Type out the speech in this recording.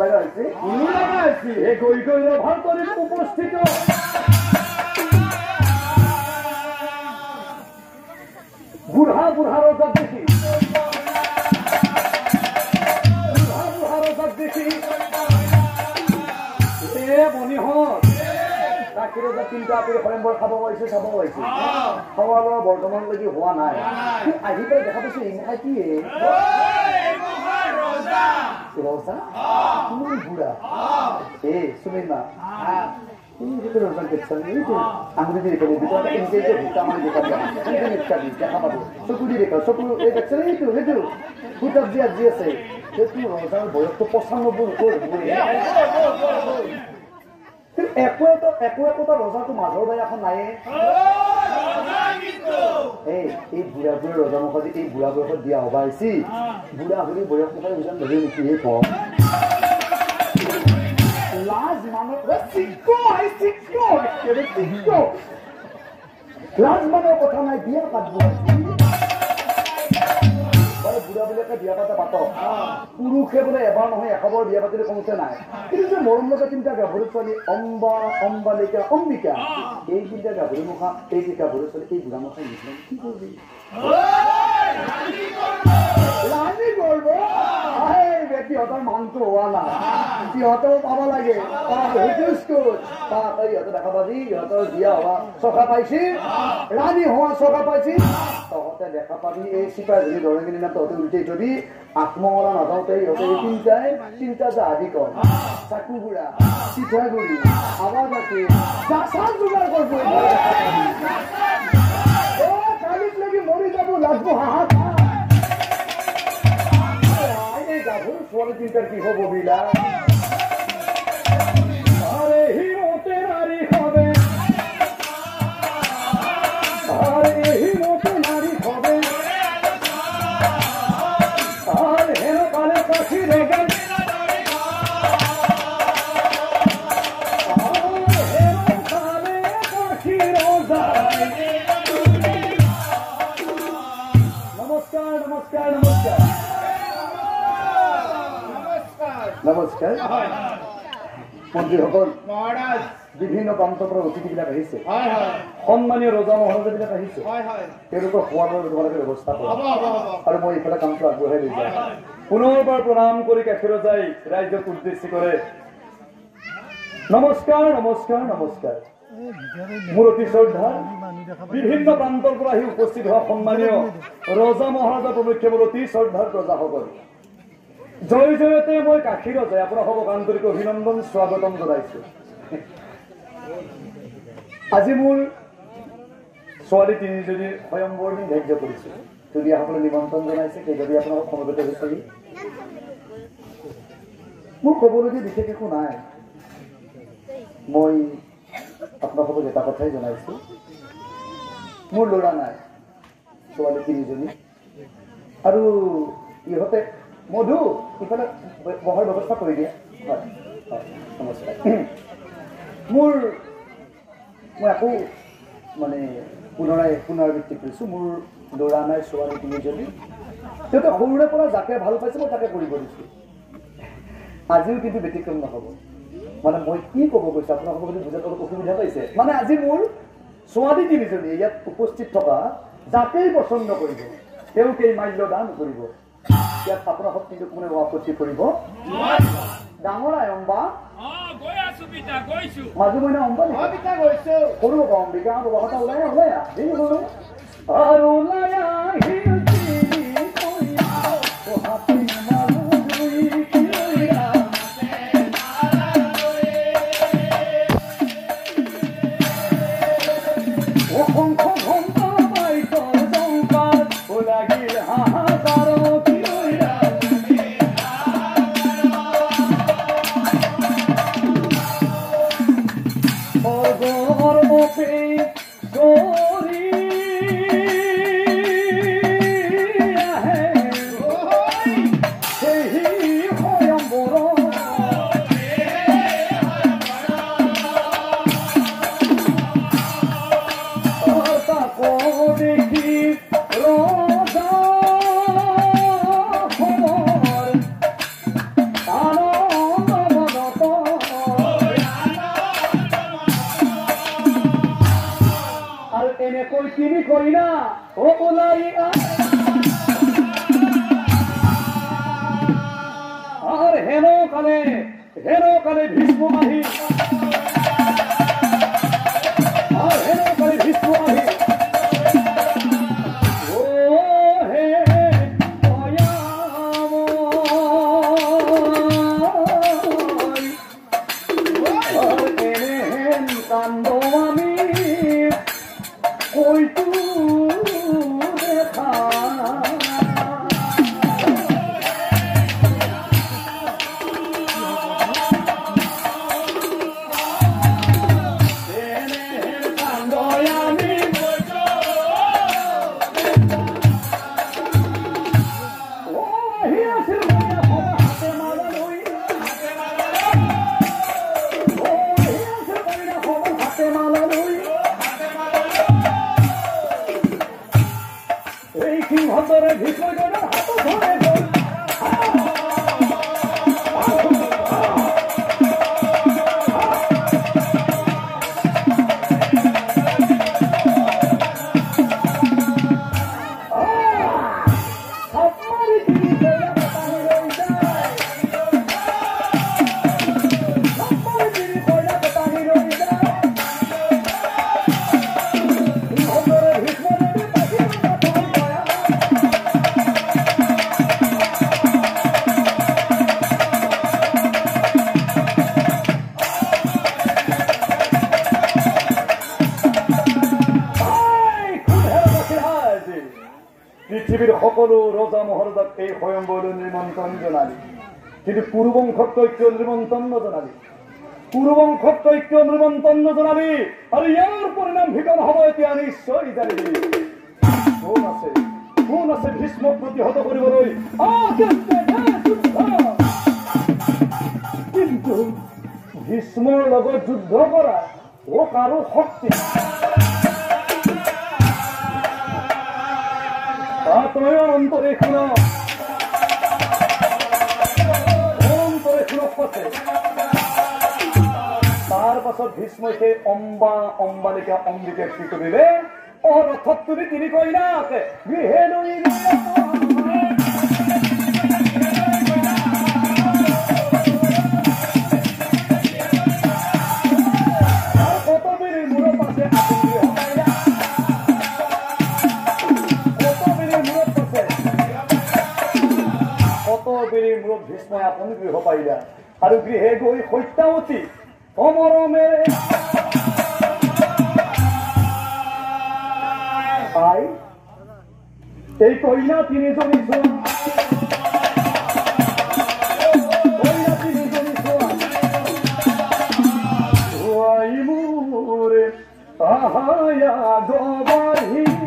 লাগা হয়েছে এই গৈ গৈ ভারতের উপস্থিত বুড়া বুড়া রোজা দেখি বনি হত তাকে রোজা তিনটা করে হরেম্বর খাব পাইছে চাব পাইছে খাওয়া লোৱা বৰ্তমানলৈকে হোৱা নাই আহি পেলাই দেখা পাইছো ইংখাই কি রোজা তুমি বুড়া সুমিমা রোজা দেখছেন আঙুলি দিয়ে রেখে ভিতরে ইনকে আমার দেখা পাবো চকু দিয়ে রেখা চকু দেখছেন এইটো সেইটো ফুটাত যে আজি আছে সেইটো রোজার বয়স তো 95 একো একোটা রোজাটো মাজৰ বাই এখন নাই এই বুঢ়া বুঢ়ী ৰজা মুখত এই বুঢ়া বয়সত বিয়া হবা আহিছি বুঢ়া বুঢ়ী বয়স মুখে বুজান ধৰি নেকি এই কম লাজ মানুহ লাজ মানুহৰ কথা নাই বিয়া পাতব বুঢ়া বিলাকে বিয়া পাতা পাতক পুৰুষে বোলে এবাৰ নহয় এশবাৰ বিয়া পাতিলে কমতে নাই কিন্তু যে মৰম লগা তিনিটা গাভৰু ছোৱালী অম্বালিকা অম্বিকা এই তিনিটা গাভৰু মুখা এই গাভৰু ছোৱালী এই বুঢ়া মুখা নিচিনা কি কৰিবি ৰাণী কৰিব সিহঁতৰ মানটো হোৱা নাই সিহঁতেও পাব লাগে সিহঁতে দেখা পাবি সিহঁতৰ বিয়া হোৱা চকা পাইছি ৰাণী হোৱা চকা পাইছি তহঁতে দেখা পাবি এই চিপাই ধৰি ধৰে কিনি না তহঁতে উল্টাই থবি আত্মমৰা নাযাওঁতে সিহঁতে তিনিটা জাহাজী কয় চাকু গুড়া পিঠাগুড়ি আৱাজ আছে যোগাৰ কৰিব কালিত লাগি মৰি যাব লাগব হাহাত গাভৰু ছোৱালী তিনিটাৰ কি হব বিলা আৰে হিমতে নাৰী হবে আৰে হিমতে নাৰী হবে আৰ হেন কালে কাশি ৰেগে নমস্কাৰ নমস্কাৰ নমস্কাৰ নমস্কাৰ মন্ত্ৰীসকল বিভিন্ন প্ৰান্তৰ পৰা অতিথিবিলাক আহিছে সন্মানীয় ৰজা মহাৰজাবিলাক আহিছে তেওঁলোকৰ খোৱা লোৱাৰ তোমালোকে ব্যৱস্থা কৰা আৰু মই এইফালে কামটো আগবঢ়াই লৈ যাম পুনৰবাৰ প্ৰণাম কৰি কাশী ৰজাই ৰাইজক উদ্দেশ্যি কৰে নমস্কাৰ নমস্কাৰ নমস্কাৰ মোৰ অতি শ্ৰদ্ধা বিভিন্ন প্ৰান্তৰ পৰা আহি উপস্থিত হোৱা সন্মানীয় ৰজা মহাৰজা প্ৰমুখ্যে মোৰ অতি শ্ৰদ্ধাৰ প্ৰজাসকল জয় জয়তে মই কাশী ৰজাই আপোনালোকক আন্তৰিক অভিনন্দন স্বাগতম জনাইছো আজি মোৰ ছোৱালী তিনিজনীৰ স্বয়ম্বৰ দিন ধাৰ্য কৰিছো তুলিয়াসকলে নিমন্ত্ৰণ জনাইছে সেইবাবে আপোনালোকক সমবেত হৈছেহি মোৰ ক'বলগীয়া বিশেষ একো নাই মই আপোনালোকক এটা কথাই জনাইছো মোৰ ল'ৰা নাই ছোৱালী তিনিজনী আৰু ইহঁতে মধু ইফালে বহাৰ ব্যৱস্থা কৰি দিয়া হয় নমস্কাৰ মই আকৌ মানে পুনৰাবৃত্তি কৰিছোঁ মোৰ ল'ৰা নাই ছোৱালী তিনিজনী সিহঁতে সৰুৰে পৰা যাকে ভাল পাইছে মই তাকে কৰিব দিছোঁ আজিও কিন্তু ব্যতিক্ৰম নহ'ব মানে মই কি ক'ব গৈছোঁ আপোনালোকক যদি বুজাত অলপ অসুবিধা পাইছে মানে আজি মোৰ ছোৱালী তিনিজনী ইয়াত উপস্থিত থকা যাকেই পচন্দ কৰিব তেওঁকেই মাল্য দান কৰিব ইয়াত আপোনালোকক কিন্তু কোনে আপত্তি কৰিব ডাঙৰ আই অম্বা মাজু মইনা অম্বা সৰু অম্বিকা কথা ওলাই আৰু কিনে কই তিনি কই না ও ওলাইয়া আর হেন কালে ভীষ্ম আহি আর হেন কালে ভীষ্ম আহি ও হে কান্দ আমি কই তু দেখা পৃথিবীর সকলো ৰজা মহাৰজাক এই স্বয়ম্বৰলৈ নিমন্ত্ৰণ জনালি কিন্তু কুৰুবংশক ঐক্য নিমন্ত্ৰণ নজনালি কুৰুবংশক ঐক্য নিমন্ত্ৰণ নজনালি আৰু ইয়াৰ পৰিণাম ভিতৰত হ'ব এতিয়া নিশ্চয় জানিবি কোন আছে ভীষ্মক প্ৰতিহত কৰিবলৈ কিন্তু ভীষ্মৰ লগত যুদ্ধ কৰা ও কাৰো শক্তি তই অন্তরে শুন পথে তার পাছত ভীষ্মকে অম্বালিকা অম্বিকে কি করিলে ও রথত তুমি তিনি কই না গৃহে কত বেড়ে মূর পাশে মূৰত ভীষ্মই আপুনি গৃহ পাৰিলা আৰু গৃহে গৈ সত্যাৱতী অমৰমে এই কইনা তিনিজনী চোৱা মোৰে আহায়া গবাহি